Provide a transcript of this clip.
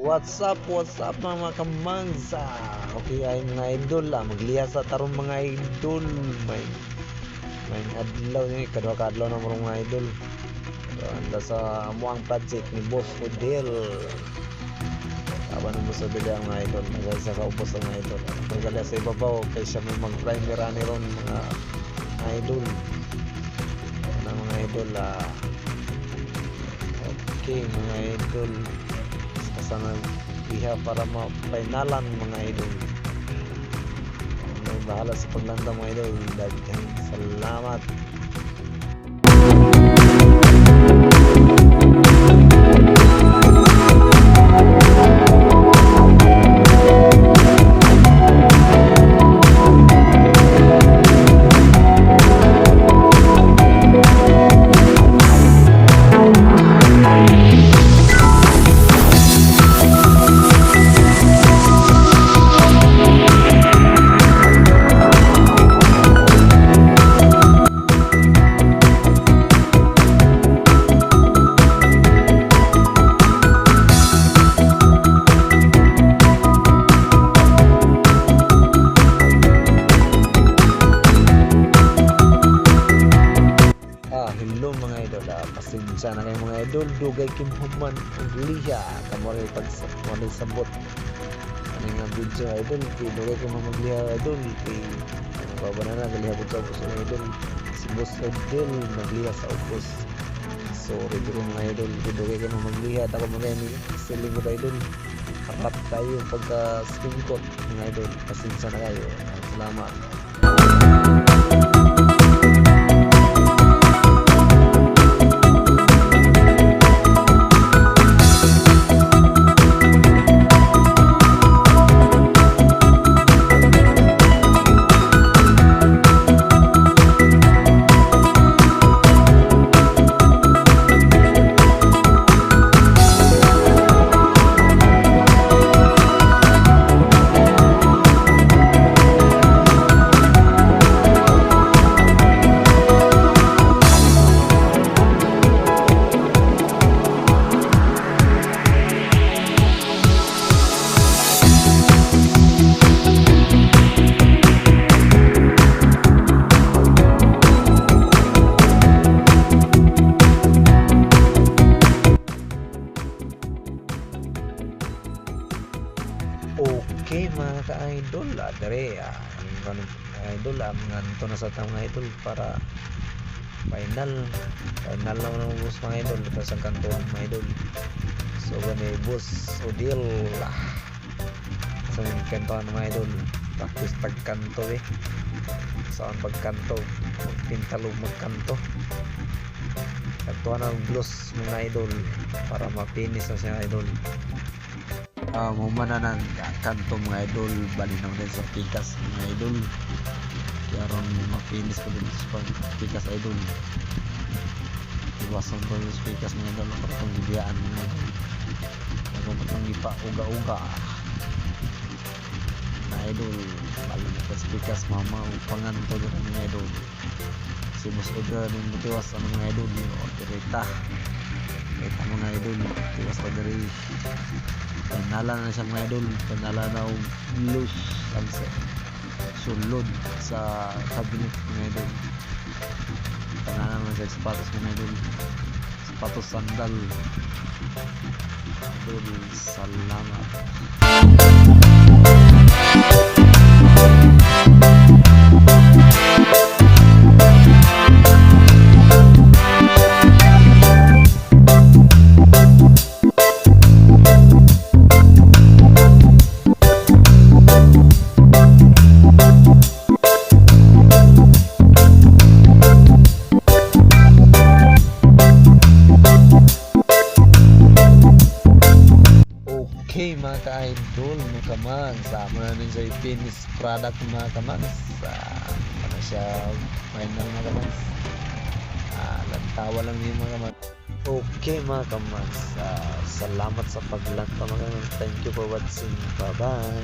What's up mga kamangsa? Okay ay mga idol magliha sa tarong mga idol. May adlaw ni kadwa-kadlaw na mga idol. So, anda sa amuang project ni Boss Odell. Kaban mo sa bilang mga idol, nagay sa kaupos ng mga idol. Nagala sa ibabaw kay siya may mag-primer ani ron mga idol. Mga idol okay mga idol. Sana iha para ma-finalan mga idol. Bahala sa paglanda mga idol. Daghang salamat. Hello mga idol, pasensya na kayo mga idol, dugay kimhuman ang liha kamari pag sabot ano nga video idol, dugay kimhuman ang liha idol, babanana galiha po sa upos mga idol, si Boss Odell nagliha sa upos. Sorry dito mga idol, dugay kimhuman ang liha, ako mga ini siling ko idol, harap tayo pagka screenshot mga idol, pasensya na kayo, salamat. Okay mga ka-idol, dere ang idol mga ito na sa tama idol para final lang ng boss mga idol ito sa kantuan mga idol. So gani Boss Odell sa kantuan mga idol, practice pagkanto saan pagkanto, magpintalo magkanto, kantuan ng blues mga idol para mapinis na siya idol. Humana ng kanto mga idol, bali naman din sa pikas mga idol, karon mapinis ko din sa pikas idol, iwasan ko sa pikas mga idol para itong gibiyaan mga idol, bago itong ipa uga-uga na idol, bali na sa pikas mama upangan to din mga idol. Si Boss Odell din butiwas ang mga idol o direta mga idol, tiwas pa dari panala na siya mga idol, panala na blues ang sulod sa cabinet mga idol, panala na siya sapatos mga idol, sapatos sandal idol. Salamat. Okay mga ka-idol, mga kamang sama na rin sa finish product mga kamang ano siya final mga kamang, lantawa lang din mga kamang. Okay mga kamang, salamat sa paglanta mga kamang, thank you for watching, bye bye.